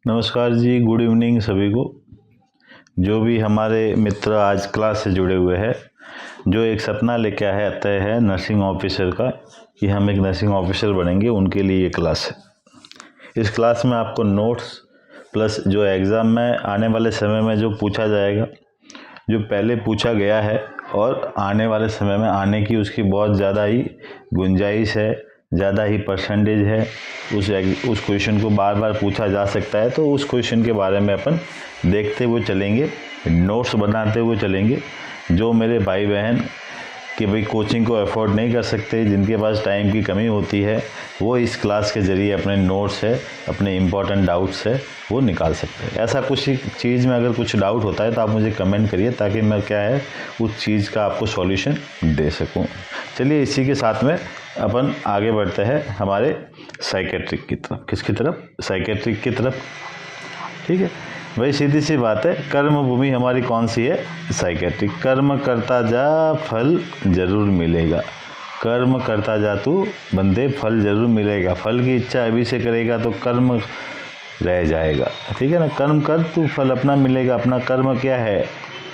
नमस्कार जी, good evening सभी को। जो भी हमारे मित्र आज क्लास से जुड़े हुए हैं, जो एक सपना लेके आए आते हैं नर्सिंग ऑफिसर का कि हम एक नर्सिंग ऑफिसर बनेंगे, उनके लिए ये क्लास है। इस क्लास में आपको नोट्स प्लस जो एग्ज़ाम में आने वाले समय में जो पूछा जाएगा, जो पहले पूछा गया है और आने वाले समय में आने की उसकी बहुत ज़्यादा ही गुंजाइश है, ज़्यादा ही परसेंटेज है। उस क्वेश्चन को बार बार पूछा जा सकता है, तो उस क्वेश्चन के बारे में अपन देखते हुए चलेंगे, नोट्स बनाते हुए चलेंगे। जो मेरे भाई बहन कि भाई कोचिंग को अफोर्ड नहीं कर सकते, जिनके पास टाइम की कमी होती है, वो इस क्लास के ज़रिए अपने नोट्स है, अपने इम्पॉर्टेंट डाउट्स है, वो निकाल सकते हैं। ऐसा कुछ चीज़ में अगर कुछ डाउट होता है तो आप मुझे कमेंट करिए, ताकि मैं क्या है उस चीज़ का आपको सॉल्यूशन दे सकूं। चलिए इसी के साथ में अपन आगे बढ़ते हैं हमारे साइकेट्रिक की तरफ। किसकी तरफ? साइकेट्रिक की तरफ। ठीक है भाई, सीधी सी बात है, कर्म भूमि हमारी कौन सी है? साइकेट्रिक। कर्म करता जा फल जरूर मिलेगा। कर्म करता जा तू बंदे, फल जरूर मिलेगा। फल की इच्छा अभी से करेगा तो कर्म रह जाएगा। ठीक है ना? कर्म कर तू, फल अपना मिलेगा। अपना कर्म क्या है,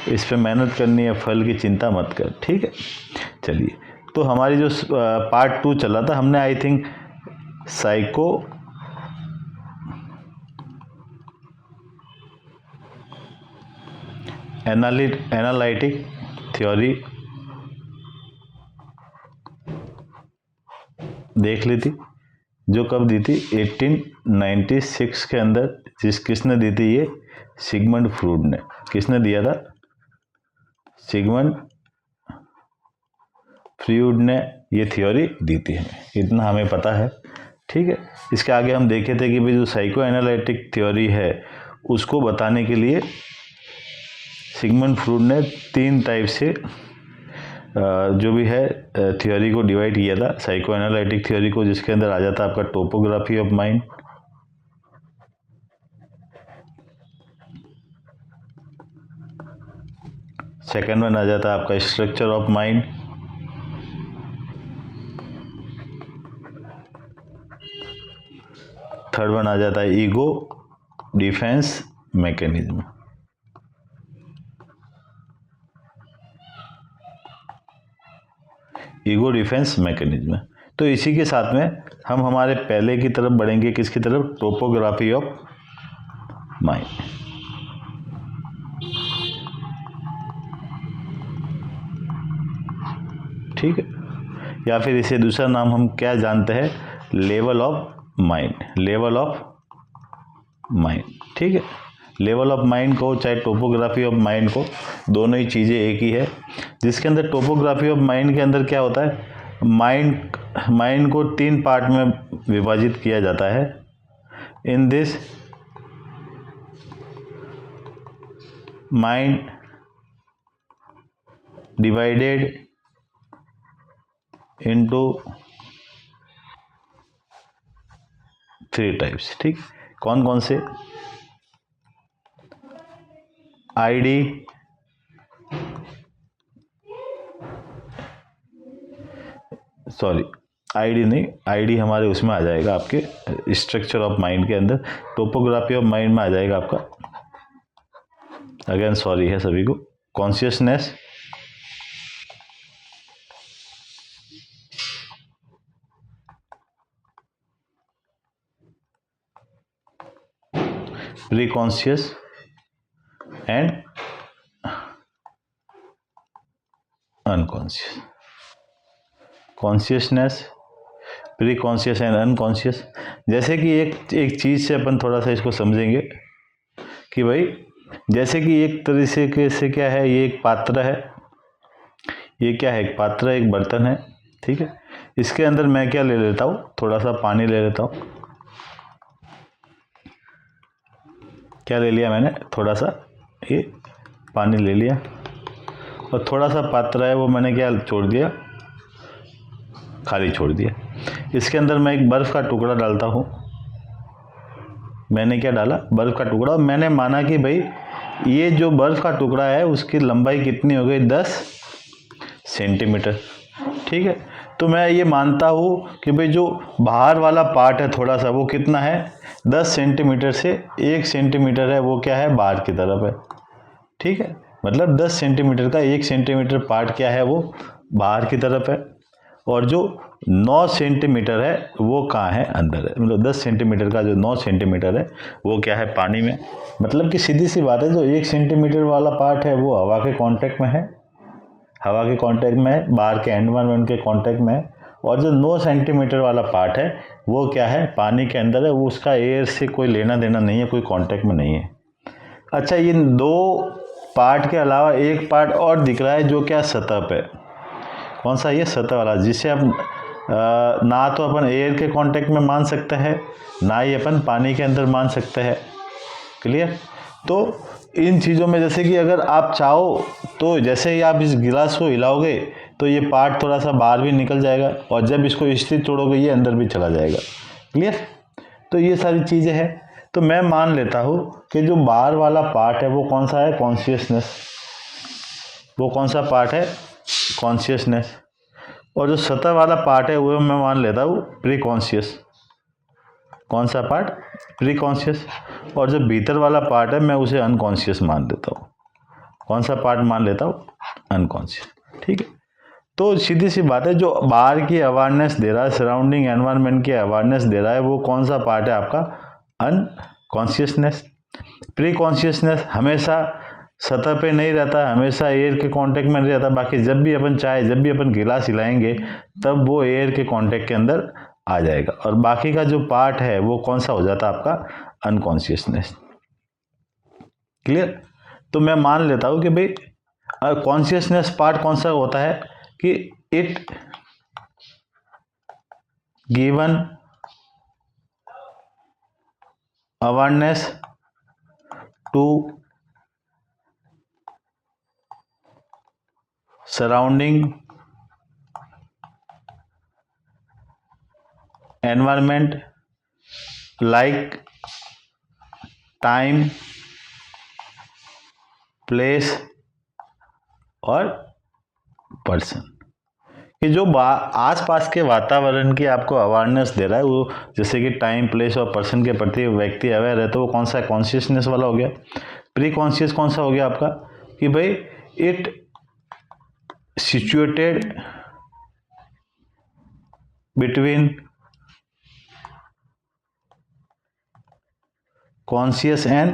इस पे मेहनत करनी है, फल की चिंता मत कर। ठीक है, चलिए। तो हमारी जो पार्ट 2 चला था, हमने I think psycho analytic theory देख ली थी, जो कब दी थी? 1896 के अंदर। किसने दी थी ये? सिगमंड फ्रूड ने। किसने दिया था? सिगमंड फ्रूड ने ये थ्योरी दी थी हमें, इतना हमें पता है। ठीक है, इसके आगे हम देखे थे कि भाई जो साइको एनालिटिक थ्योरी है, उसको बताने के लिए सिगमंड फ्रूड ने 3 टाइप से जो भी है थ्योरी को डिवाइड किया था, साइको एनालिटिक थ्योरी को, जिसके अंदर आ जाता है आपका topography of mind, second one आ जाता है आपका structure of mind, third one आ जाता है ego defence mechanism. Ego defence mechanism. तो इसी के साथ में हम हमारे पहले की तरफ बढ़ेंगे। किसकी तरफ? Topography of mind. ठीक है, या फिर इसे दूसरा नाम हम क्या जानते हैं? Level of mind. Level of mind. ठीक है, लेवल ऑफ माइंड को चाहे टोपोग्राफी ऑफ माइंड को, दोनों ही चीज़ें एक ही है। जिसके अंदर टोपोग्राफी ऑफ माइंड के अंदर क्या होता है? माइंड को 3 पार्ट में विभाजित किया जाता है। In this mind divided into 3 types. ठीक, कौन कौन से? आईडी, सॉरी आईडी नहीं, आईडी हमारे उसमें आ जाएगा आपके स्ट्रक्चर ऑफ माइंड के अंदर। टोपोग्राफी ऑफ माइंड में आ जाएगा आपका, अगेन सॉरी है सभी को, consciousness, pre conscious and unconscious. Consciousness, pre conscious and unconscious. जैसे कि एक चीज़ से अपन थोड़ा सा इसको समझेंगे कि भाई, जैसे कि एक तरीके से क्या है, ये एक पात्र है। ये क्या है? एक पात्र, एक बर्तन है। ठीक है, इसके अंदर मैं क्या ले लेता हूँ? थोड़ा सा पानी ले लेता हूँ। क्या ले लिया मैंने? थोड़ा सा ये पानी ले लिया, और थोड़ा सा पात्र है वो मैंने क्या छोड़ दिया? खाली छोड़ दिया। इसके अंदर मैं एक बर्फ़ का टुकड़ा डालता हूँ। मैंने क्या डाला? बर्फ़ का टुकड़ा। मैंने माना कि भाई ये जो बर्फ़ का टुकड़ा है उसकी लंबाई कितनी हो गई? 10 सेंटीमीटर। ठीक है, तो मैं ये मानता हूँ कि भाई जो बाहर वाला पार्ट है थोड़ा सा, वो कितना है, 10 सेंटीमीटर से 1 सेंटीमीटर है, वो क्या है, बाहर की तरफ है। ठीक है, मतलब 10 सेंटीमीटर का 1 सेंटीमीटर पार्ट क्या है, वो बाहर की तरफ है, और जो 9 सेंटीमीटर है वो कहाँ है, अंदर है। मतलब 10 सेंटीमीटर का जो 9 सेंटीमीटर है वो क्या है, पानी में। मतलब कि सीधी सी बात है, जो 1 सेंटीमीटर वाला पार्ट है वो हवा के कांटेक्ट में है, हवा के कांटेक्ट में है, बाहर के एनवायरनमेंट के कांटेक्ट में है, और जो 9 सेंटीमीटर वाला पार्ट है वो क्या है, पानी के अंदर है, वो उसका एयर से कोई लेना देना नहीं है, कोई कांटेक्ट में नहीं है। अच्छा, इन दो पार्ट के अलावा एक पार्ट और दिख रहा है जो क्या, सतह पे। कौन सा, ये सतह वाला, जिसे हम ना तो अपन एयर के कांटेक्ट में मान सकते हैं, ना ही अपन पानी के अंदर मान सकते हैं। क्लियर। तो इन चीज़ों में जैसे कि अगर आप चाहो तो जैसे ही आप इस गिलास को हिलाओगे तो ये पार्ट थोड़ा सा बाहर भी निकल जाएगा, और जब इसको स्थिर तोड़ोगे ये अंदर भी चला जाएगा। क्लियर। तो ये सारी चीज़ें हैं। तो मैं मान लेता हूँ कि जो बाहर वाला पार्ट है वो कौन सा है, कॉन्शियसनेस। वो कौन सा पार्ट है, कॉन्शियसनेस। और जो सतह वाला पार्ट है वो मैं मान लेता हूँ प्री कॉन्शियस। कौन सा पार्ट, प्री कॉन्शियस। और जो भीतर वाला पार्ट है मैं उसे अनकॉन्शियस मान लेता हूँ। कौन सा पार्ट मान लेता हूँ, अनकॉन्शियस। ठीक है। तो सीधी सी बात है, जो बाहर की अवेयरनेस दे रहा है, सराउंडिंग एनवायरनमेंट की अवेयरनेस दे रहा है, वो कौन सा पार्ट है आपका, अनकॉन्शियसनेस। प्री कॉन्शियसनेस हमेशा सतह पे नहीं रहता, हमेशा एयर के कांटेक्ट में नहीं रहता। बाकी जब भी अपन चाहे, जब भी अपन गिलास हिलाएंगे तब वो एयर के कांटेक्ट के अंदर आ जाएगा, और बाकी का जो पार्ट है वो कौन सा हो जाता है आपका, अनकॉन्शियसनेस। क्लियर। तो मैं मान लेता हूँ कि भाई कॉन्शियसनेस पार्ट कौन सा होता है, कि it given awareness to surrounding environment like time, place और पर्सन। कि जो आसपास के वातावरण की आपको अवेयरनेस दे रहा है, वो जैसे कि टाइम, प्लेस और पर्सन के प्रति व्यक्ति अवेयर है, तो वो कौन सा है, कॉन्शियसनेस वाला हो गया। प्री कॉन्शियस कौन सा हो गया आपका, कि भाई it situated between conscious and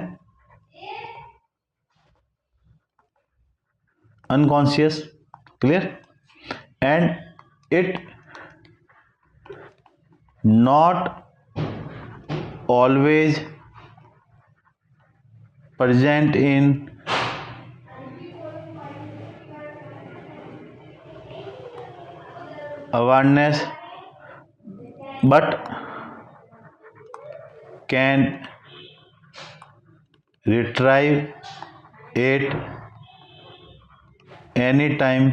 unconscious. Clear. And it not always present in awareness but can retrieve it anytime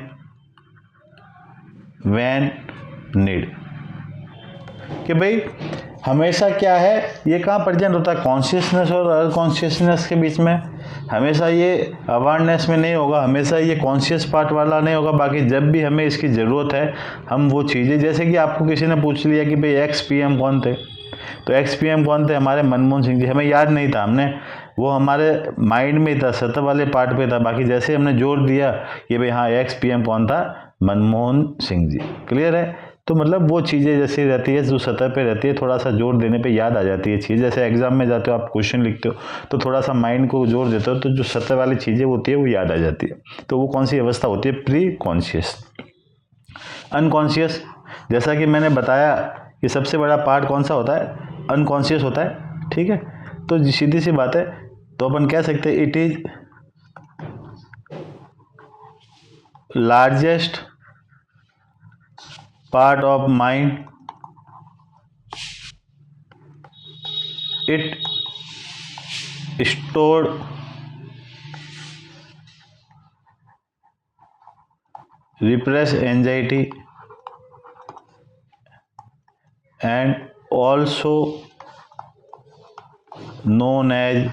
when need। कि भाई हमेशा क्या है, ये कहाँ प्रेजेंट होता है, कॉन्शियसनेस और अनकॉन्शियसनेस के बीच में। हमेशा ये अवेयरनेस में नहीं होगा, हमेशा ये कॉन्शियस पार्ट वाला नहीं होगा। बाकी जब भी हमें इसकी ज़रूरत है, हम वो चीज़ें, जैसे कि आपको किसी ने पूछ लिया कि भाई एक्स पीएम कौन थे, तो एक्स पीएम कौन थे, हमारे मनमोहन सिंह जी। हमें याद नहीं था, हमने वो हमारे माइंड में था, सतह वाले पार्ट पे था। बाकी जैसे हमने जोर दिया कि भाई हाँ एक्स पीएम कौन था, मनमोहन सिंह जी। क्लियर है। तो मतलब वो चीज़ें जैसी रहती है, जो सतह पे रहती है, थोड़ा सा जोर देने पे याद आ जाती है चीज़। जैसे एग्जाम में जाते हो, आप क्वेश्चन लिखते हो तो थोड़ा सा माइंड को जोर देते हो, तो जो सतह वाली चीज़ें होती है वो याद आ जाती है। तो वो कौन सी अवस्था होती है, प्री कॉन्शियस। अनकॉन्शियस, जैसा कि मैंने बताया कि सबसे बड़ा पार्ट कौन सा होता है, अनकॉन्शियस होता है। ठीक है। तो सीधी सी बात है, तो अपन कह सकते हैं it is largest part of mind, it stored repress anxiety and also known as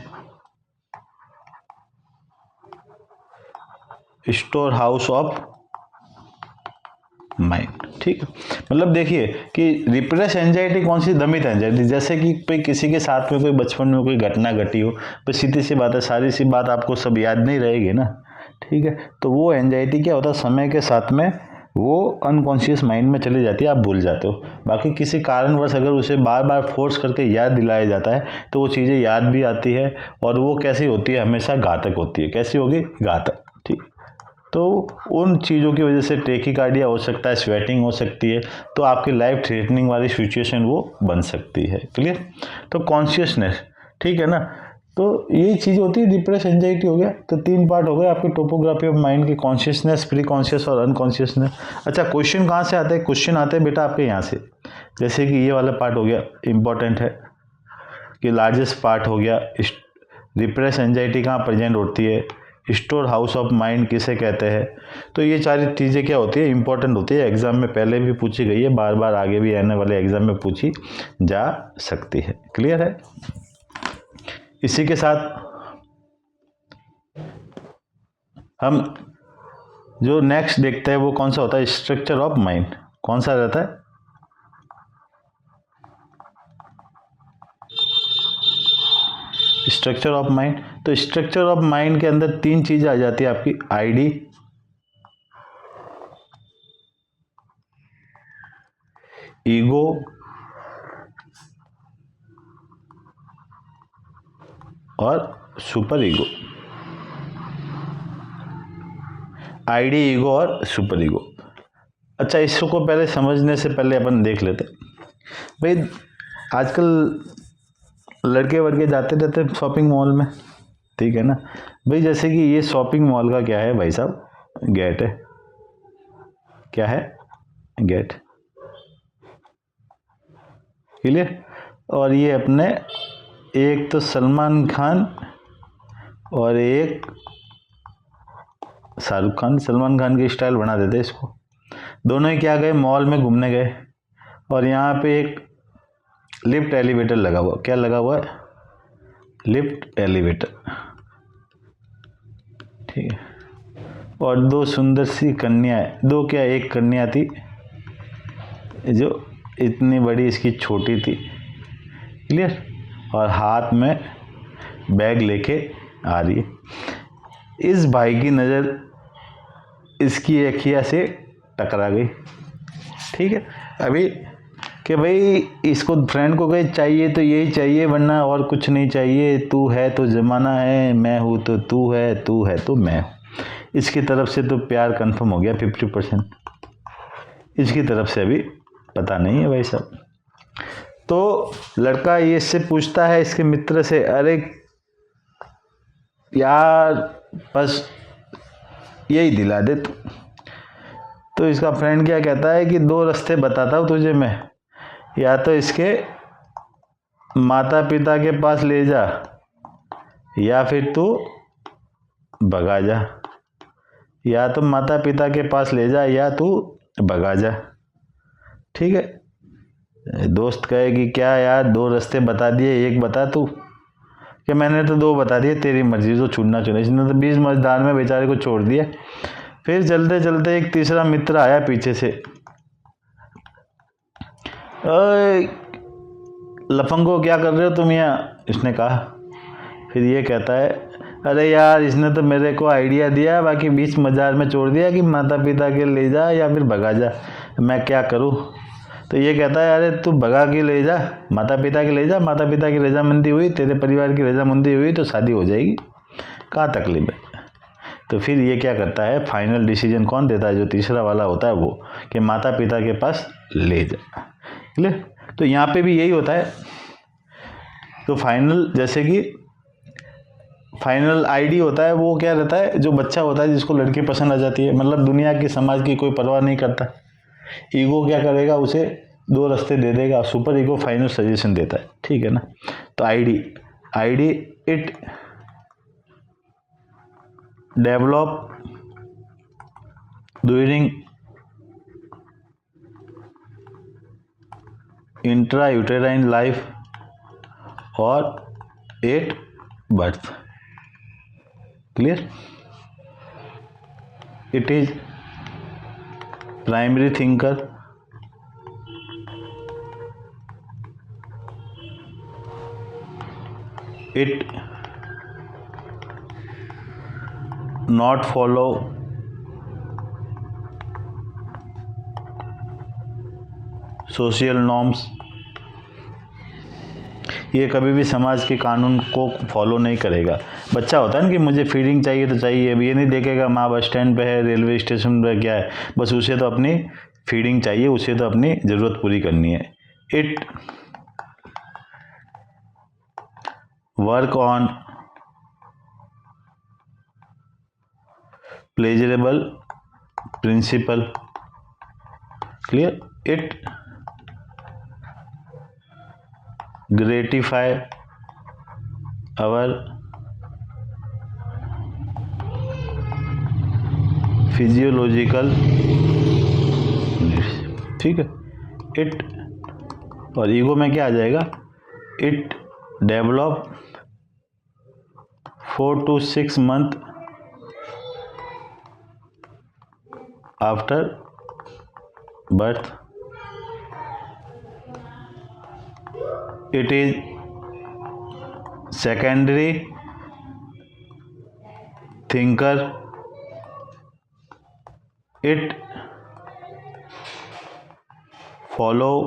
storehouse of mind. ठीक है, मतलब देखिए कि रिप्रेस एंजाइटी कौन सी, दमित एंजाइटी। जैसे कि कोई किसी के साथ में कोई बचपन में कोई घटना घटी हो, तो सीधी सी बात है, सारी सी बात आपको सब याद नहीं रहेगी ना। ठीक है, तो वो एंजाइटी क्या होता है, समय के साथ में वो अनकॉन्शियस माइंड में चली जाती है, आप भूल जाते हो। बाकी किसी कारणवश अगर उसे बार बार फोर्स करके याद दिलाया जाता है तो वो चीज़ें याद भी आती है, और वो कैसी होती है, हमेशा घातक होती है। कैसी होगी, घातक। ठीक, तो उन चीज़ों की वजह से टेकिकार्डिया हो सकता है, स्वेटिंग हो सकती है, तो आपकी लाइफ थ्रेटनिंग वाली सिचुएशन वो बन सकती है। क्लियर। तो कॉन्शियसनेस, ठीक है ना, तो यही चीज़ होती है। डिप्रेस एंजाइटी हो गया, तो 3 पार्ट हो गए आपके टोपोग्राफी ऑफ माइंड के, कॉन्शियसनेस, प्री कॉन्शियस और अनकॉन्शियसनेस। अच्छा, क्वेश्चन कहाँ से आते हैं? क्वेश्चन आते हैं बेटा आपके यहाँ से। जैसे कि ये वाला पार्ट हो गया, इंपॉर्टेंट है कि लार्जेस्ट पार्ट हो गया, डिप्रेस एंजाइटी कहाँ प्रेजेंट होती है, स्टोर हाउस ऑफ माइंड किसे कहते हैं। तो ये सारी चीज़ें क्या होती है, इंपॉर्टेंट होती है, एग्जाम में पहले भी पूछी गई है, बार बार आगे भी आने वाले एग्जाम में पूछी जा सकती है। क्लियर है। इसी के साथ हम जो नेक्स्ट देखते हैं वो कौन सा होता है, स्ट्रक्चर ऑफ माइंड। कौन सा रहता है, स्ट्रक्चर ऑफ माइंड। तो स्ट्रक्चर ऑफ माइंड के अंदर 3 चीजें आ जाती है आपकी, आईडी, ईगो और सुपर ईगो। आईडी, ईगो और सुपर ईगो। अच्छा, इसको पहले समझने से पहले अपन देख लेते भाई, आजकल लड़के वड़के जाते रहते शॉपिंग मॉल में, ठीक है ना भाई। जैसे कि ये शॉपिंग मॉल का क्या है भाई साहब, गेट है। क्या है, गेट। क्लियर। और ये अपने एक तो सलमान खान और एक शाहरुख खान, सलमान खान की स्टाइल बना देते इसको। दोनों ही क्या गए, मॉल में घूमने गए, और यहाँ पे एक लिफ्ट एलिवेटर लगा हुआ। क्या लगा हुआ है, लिफ्ट एलिवेटर। ठीक है, और 2 सुंदर सी कन्याएं, 2 क्या, एक कन्या थी जो इतनी बड़ी, इसकी छोटी थी। क्लियर। और हाथ में बैग लेके आ रही है। इस भाई की नज़र इसकी अखिया से टकरा गई। ठीक है, अभी कि भाई इसको फ्रेंड को कहे चाहिए तो यही चाहिए, वरना और कुछ नहीं चाहिए, तू है तो जमाना है, मैं हूँ तो तू है, तू है तो मैं हूँ। इसकी तरफ से तो प्यार कंफर्म हो गया 50%, इसकी तरफ से अभी पता नहीं है भाई साहब। तो लड़का ये इससे पूछता है इसके मित्र से, अरे यार बस यही दिला दे तू। तो इसका फ्रेंड क्या कहता है कि 2 रास्ते बताता हूँ तुझे मैं, या तो इसके माता पिता के पास ले जा, या फिर तू भगा जा। या तो माता पिता के पास ले जा या तू भगा जा। ठीक है। दोस्त कहे कि क्या यार 2 रास्ते बता दिए, एक बता तू। कि मैंने तो 2 बता दिए, तेरी मर्जी, जो छूटना चुने। इसने तो 20 मजदार में बेचारे को छोड़ दिया। फिर चलते चलते एक तीसरा मित्र आया पीछे से, ओए लफंगो क्या कर रहे हो तुम यहाँ, इसने कहा। फिर ये कहता है, अरे यार इसने तो मेरे को आइडिया दिया, बाकी 20 मजार में छोड़ दिया कि माता पिता के ले जा या फिर भगा जा, मैं क्या करूँ। तो ये कहता है, अरे तू भगा के ले जा, माता पिता के ले जा, माता पिता की रजामंदी हुई, तेरे परिवार की रजामंदी हुई तो शादी हो जाएगी, कहाँ तकलीफ है। तो फिर ये क्या करता है, फाइनल डिसीजन कौन देता है, जो तीसरा वाला होता है वो, कि माता पिता के पास ले जा। क्लियर। तो यहाँ पे भी यही होता है। तो फाइनल, जैसे कि फाइनल आईडी होता है, वो क्या रहता है, जो बच्चा होता है जिसको लड़की पसंद आ जाती है, मतलब दुनिया की समाज की कोई परवाह नहीं करता। ईगो क्या करेगा, उसे 2 रास्ते दे देगा, सुपर ईगो फाइनल सजेशन देता है। ठीक है ना। तो id it develop during intrauterine life और at birth. Clear. It is primary thinker, it not follow social norms, ये कभी भी समाज के कानून को फॉलो नहीं करेगा। बच्चा होता है ना कि मुझे फीडिंग चाहिए तो चाहिए, अब ये नहीं देखेगा माँ बस स्टैंड पे है, रेलवे स्टेशन पे क्या है, बस उसे तो अपनी फीडिंग चाहिए, उसे तो अपनी ज़रूरत पूरी करनी है। It work on pleasurable principle, clear. It gratify our physiological needs, ठीक है। इट और ईगो में क्या आ जाएगा, it develop 4 to 6 month after birth, it is secondary thinker, it follow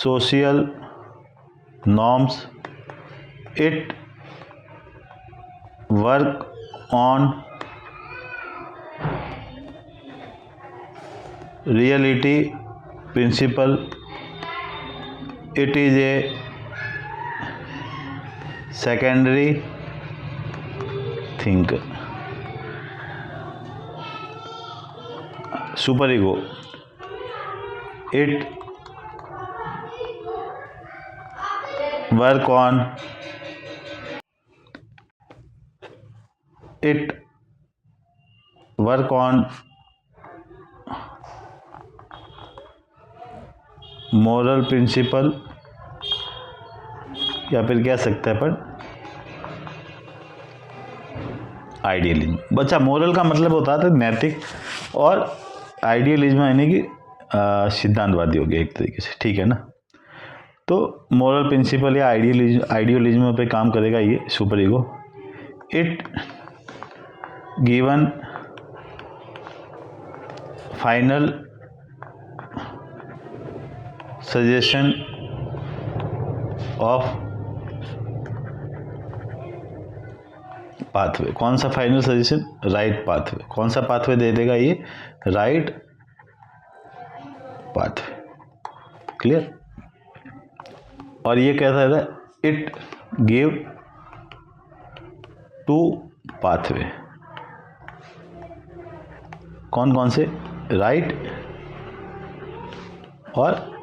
social norms, it work on reality principle, it is a secondary thinker। Super ego, it work on moral principle, या फिर कह सकते हैं अपन idealism. बच्चा moral का मतलब होता है नैतिक, और आइडियलिज्म यानी कि सिद्धांतवादी हो गया एक तरीके से, ठीक है ना। तो मोरल प्रिंसिपल या आइडियलिज्म पे काम करेगा ये super ego. It given final suggestion of pathway, कौन सा फाइनल सजेशन, राइट पाथवे, कौन सा पाथवे दे देगा ये, राइट पाथवे, क्लियर। और ये कैसा है, इट गिव 2 पाथवे, कौन कौन से, राइट और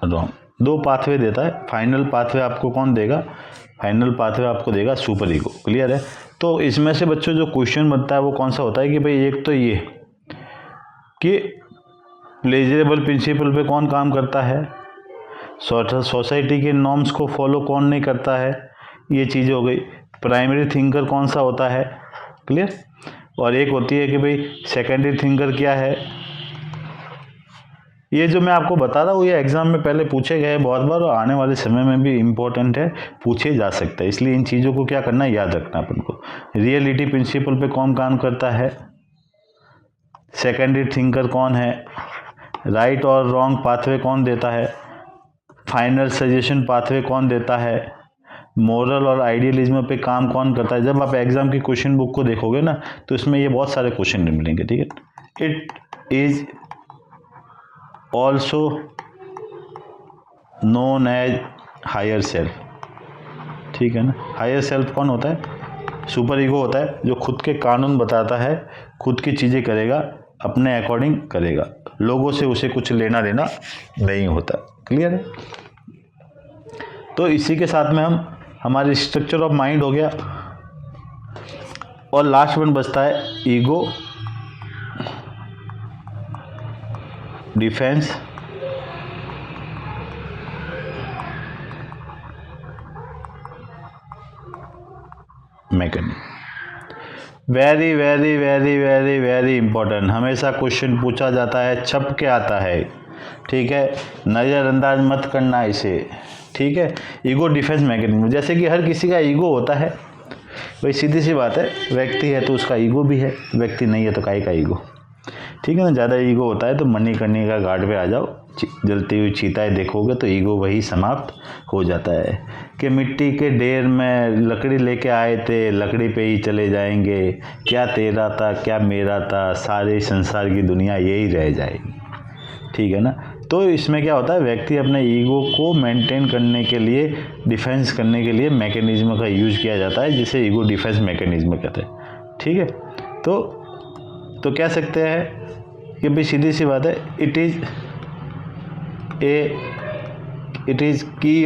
रॉन्ग, 2 पाथवे देता है। फाइनल पाथवे आपको कौन देगा, फाइनल पाथवे आपको देगा सुपर ईगो, क्लियर है। तो इसमें से बच्चों जो क्वेश्चन बनता है वो कौन सा होता है कि भाई एक तो ये कि प्लेजरेबल प्रिंसिपल पे कौन काम करता है, सोसाइटी के नॉर्म्स को फॉलो कौन नहीं करता है, ये चीज़ हो गई। प्राइमरी थिंकर कौन सा होता है, क्लियर। और एक होती है कि भाई सेकेंडरी थिंकर क्या है। ये जो मैं आपको बता रहा हूँ ये एग्जाम में पहले पूछे गए बहुत बार, और आने वाले समय में भी इम्पोर्टेंट है, पूछे जा सकता है, इसलिए इन चीज़ों को क्या करना है, याद रखना अपन को। रियलिटी प्रिंसिपल पे कौन काम करता है, सेकेंडरी थिंकर कौन है, राइट और रॉन्ग पाथवे कौन देता है, फाइनल सजेशन पाथवे कौन देता है, मोरल और आइडियलिज्म पे काम कौन करता है। जब आप एग्जाम की क्वेश्चन बुक को देखोगे ना तो इसमें ये बहुत सारे क्वेश्चन मिलेंगे, ठीक है। It is also known as higher self, ठीक है ना। हायर सेल्फ कौन होता है, सुपर ईगो होता है, जो खुद के कानून बताता है, खुद की चीज़ें करेगा, अपने अकॉर्डिंग करेगा, लोगों से उसे कुछ लेना देना नहीं होता, क्लियर है। तो इसी के साथ में हमारे स्ट्रक्चर ऑफ माइंड हो गया, और लास्ट वन बचता है ego, defence, mechanism. Very very very very very important, हमेशा क्वेश्चन पूछा जाता है, छप के आता है, ठीक है, नज़रअंदाज मत करना इसे, ठीक है। ईगो डिफेंस मैकेनिज्म, जैसे कि हर किसी का ईगो होता है, भाई सीधी सी बात है, व्यक्ति है तो उसका ईगो भी है, व्यक्ति नहीं है तो काहे का ईगो, ठीक है ना। ज़्यादा ईगो होता है तो मणिकर्णिका का घाट पे आ जाओ, जलती हुई चीताएं देखोगे तो ईगो वही समाप्त हो जाता है कि मिट्टी के ढेर में लकड़ी लेके आए थे, लकड़ी पे ही चले जाएंगे, क्या तेरा था क्या मेरा था, सारे संसार की दुनिया यही रह जाएगी, ठीक है ना। तो इसमें क्या होता है, व्यक्ति अपने ईगो को मेंटेन करने के लिए, डिफेंस करने के लिए मैकेनिज्म का यूज किया जाता है, जिसे ईगो डिफेंस मैकेनिज्म कहते हैं, ठीक है। तो कह सकते हैं कि भाई सीधी सी बात है, it is key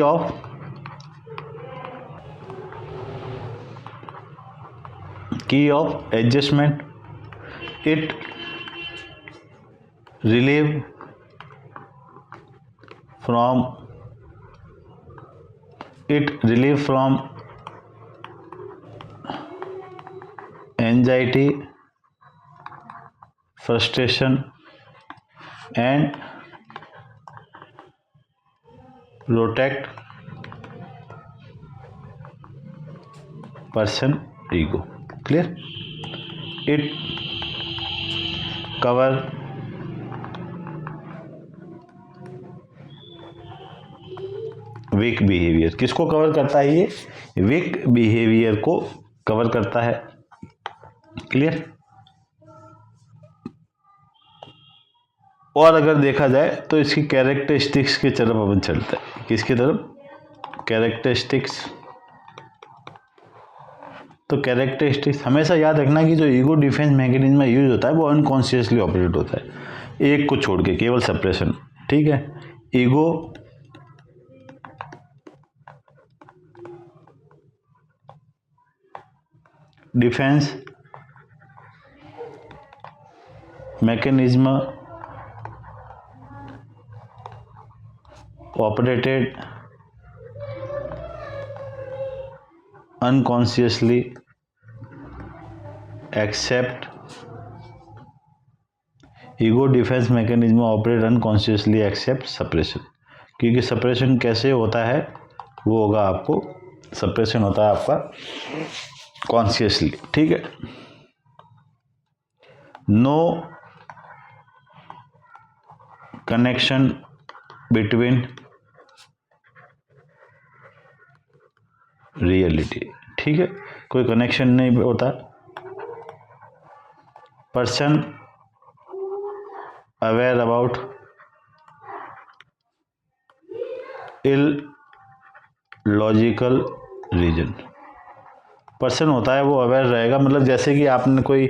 of adjustment, it relieve from anxiety, frustration and protect person ego. Clear? It cover weak behaviour. किसको कवर करता है ये? वीक बिहेवियर को कवर करता है। क्लियर? और अगर देखा जाए तो इसकी कैरेक्टरिस्टिक्स की तरफ अपन चलते हैं। किसकी तरफ? कैरेक्टरिस्टिक्स। तो कैरेक्टरिस्टिक्स हमेशा याद रखना कि जो ईगो डिफेंस मैकेनिज्म में यूज होता है वो अनकॉन्शियसली ऑपरेट होता है, एक को छोड़ के, केवल सप्रेशन, ठीक है। Ego defence mechanism operated unconsciously except ego defence mechanism operate unconsciously except suppression. क्योंकि सप्रेशन कैसे होता है वो होगा आपको, सप्रेशन होता है आपका कॉन्शियसली, ठीक है। नो कनेक्शन बिटवीन रियलिटी, ठीक है, कोई कनेक्शन नहीं होता। Person aware about illogical reason. Person होता है वो अवेयर रहेगा, मतलब जैसे कि आपने कोई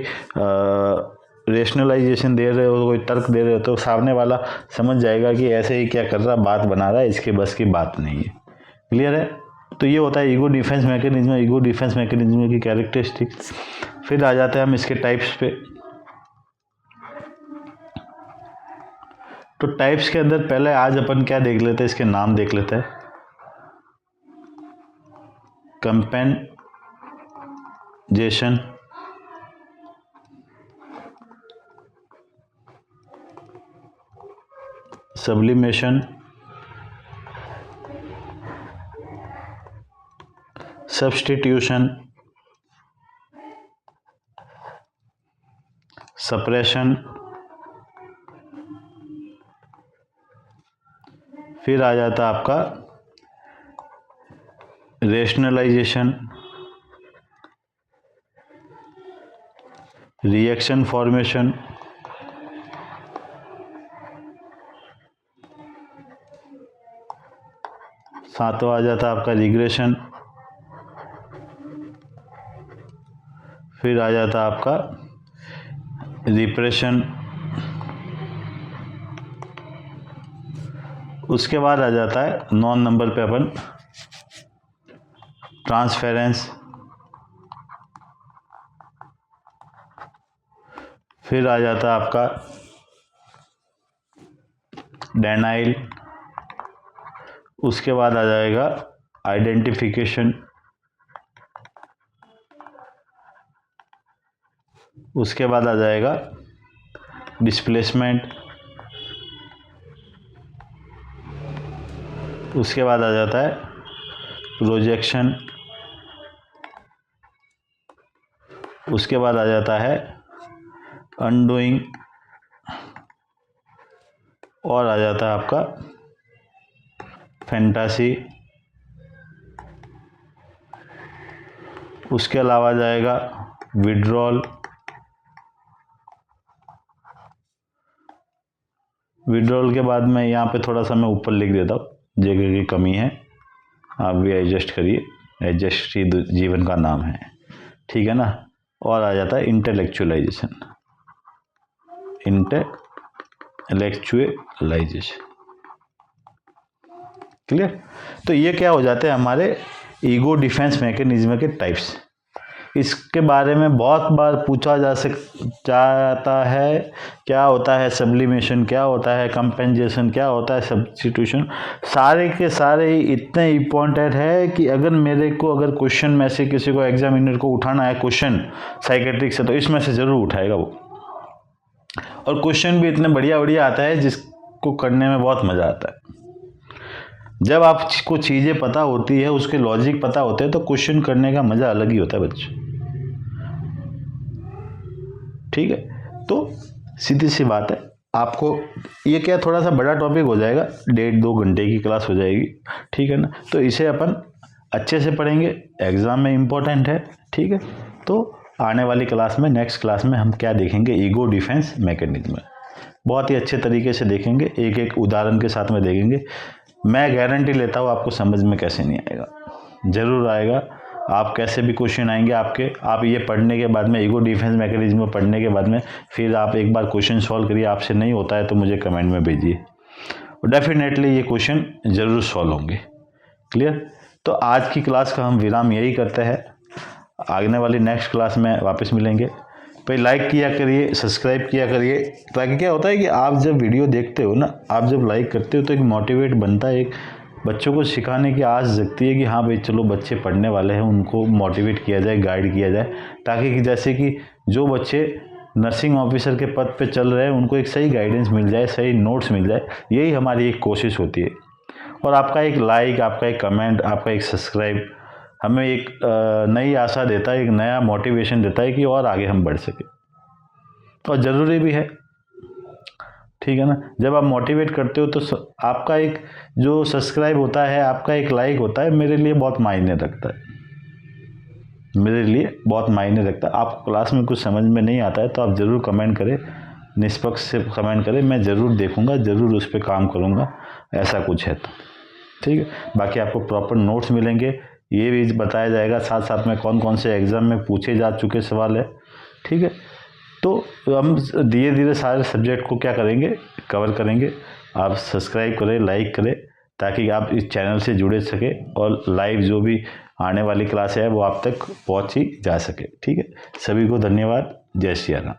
रेशनलाइजेशन दे रहे हो, कोई तर्क दे रहे हो, तो सामने वाला समझ जाएगा कि ऐसे ही क्या कर रहा, बात बना रहा है, इसके बस की बात नहीं है। क्लियर है? तो ये होता है ego defence mechanism. Ego defence mechanism की कैरेक्टरिस्टिक्स। फिर आ जाते हैं हम इसके टाइप्स पे। तो टाइप्स के अंदर पहले आज अपन क्या देख लेते हैं, इसके नाम देख लेते हैं। कंपेंजेशन, सब्लिमेशन, सब्स्टिट्यूशन, सप्रेशन, फिर आ जाता आपका रेशनलाइजेशन, रिएक्शन फॉर्मेशन, सातवां आ जाता आपका रिग्रेशन, फिर आ जाता आपका रिप्रेशन, उसके बाद आ जाता है 9 नंबर पे अपन ट्रांसफेरेंस, फिर आ जाता आपका डेनाइल, उसके बाद आ जाएगा आइडेंटिफिकेशन, उसके बाद आ जाएगा डिस्प्लेसमेंट, उसके बाद आ जाता है प्रोजेक्शन, उसके बाद आ जाता है अनडूइंग, और आ जाता है आपका फैंटासी। उसके अलावा जाएगा विड्रॉल, विड्रॉल के बाद में यहाँ पे थोड़ा सा मैं ऊपर लिख देता हूँ, जगह की कमी है, आप भी एडजस्ट करिए, एडजस्ट ही जीवन का नाम है, ठीक है ना। और आ जाता है इंटेलेक्चुअलाइजेशन, इंटेलेक्चुअलाइजेशन, क्लियर। तो ये क्या हो जाते हैं हमारे ईगो डिफेंस मैकेनिज्म के टाइप्स। इसके बारे में बहुत बार पूछा जाता है, क्या होता है सब्लिमेशन, क्या होता है कंपेंसेशन, क्या होता है सब्स्टिट्यूशन। सारे के सारे इतने इम्पोर्टेंट है कि अगर क्वेश्चन में से किसी को एग्जामिनर को उठाना है क्वेश्चन साइकेट्रिक से, तो इसमें से ज़रूर उठाएगा वो। और क्वेश्चन भी इतने बढ़िया बढ़िया आता है जिसको करने में बहुत मज़ा आता है। जब आपको चीज़ें पता होती है, उसके लॉजिक पता होते हैं, तो क्वेश्चन करने का मज़ा अलग ही होता है बच्चों, ठीक है। तो सीधी सी बात है, आपको ये क्या थोड़ा सा बड़ा टॉपिक हो जाएगा, 1.5-2 घंटे की क्लास हो जाएगी, ठीक है ना। तो इसे अपन अच्छे से पढ़ेंगे, एग्ज़ाम में इम्पोर्टेंट है, ठीक है। तो आने वाली क्लास में, नेक्स्ट क्लास में हम क्या देखेंगे, ईगो डिफेंस मैकेनिज्म, बहुत ही अच्छे तरीके से देखेंगे, एक एक उदाहरण के साथ में देखेंगे। मैं गारंटी लेता हूँ आपको समझ में कैसे नहीं आएगा, ज़रूर आएगा। आप कैसे भी क्वेश्चन आएंगे आप ये पढ़ने के बाद में, ईगो डिफेंस मैकेनिज्म पढ़ने के बाद में, फिर आप एक बार क्वेश्चन सॉल्व करिए, आपसे नहीं होता है तो मुझे कमेंट में भेजिए, और डेफिनेटली ये क्वेश्चन ज़रूर सॉल्व होंगे, क्लियर। तो आज की क्लास का हम विराम यही करते हैं, आने वाली नेक्स्ट क्लास में वापस मिलेंगे। भाई लाइक किया करिए, सब्सक्राइब किया करिए, ताकि क्या होता है कि आप जब वीडियो देखते हो ना, आप जब लाइक करते हो तो एक मोटिवेट बनता है, एक बच्चों को सिखाने की आस जगती है कि हाँ भाई चलो बच्चे पढ़ने वाले हैं, उनको मोटिवेट किया जाए, गाइड किया जाए, ताकि जैसे कि जो बच्चे नर्सिंग ऑफिसर के पद पे चल रहे हैं उनको एक सही गाइडेंस मिल जाए, सही नोट्स मिल जाए, यही हमारी एक कोशिश होती है। और आपका एक लाइक, आपका एक कमेंट, आपका एक सब्सक्राइब हमें एक नई आशा देता है, एक नया मोटिवेशन देता है कि और आगे हम बढ़ सके, और ज़रूरी भी है, ठीक है ना। जब आप मोटिवेट करते हो तो आपका एक जो सब्सक्राइब होता है, आपका एक लाइक होता है, मेरे लिए बहुत मायने रखता है, मेरे लिए बहुत मायने रखता है। आपको क्लास में कुछ समझ में नहीं आता है तो आप ज़रूर कमेंट करें, निष्पक्ष से कमेंट करें, मैं ज़रूर देखूंगा, ज़रूर उस पर काम करूंगा, ऐसा कुछ है तो, ठीक है। बाकी आपको प्रॉपर नोट्स मिलेंगे, ये भी बताया जाएगा साथ साथ में कौन कौन से एग्ज़ाम में पूछे जा चुके सवाल है, ठीक है। तो हम धीरे धीरे सारे सब्जेक्ट को क्या करेंगे, कवर करेंगे। आप सब्सक्राइब करें, लाइक करें, ताकि आप इस चैनल से जुड़े सके और लाइव जो भी आने वाली क्लास है वो आप तक पहुंची जा सके, ठीक है। सभी को धन्यवाद, जय श्री राम।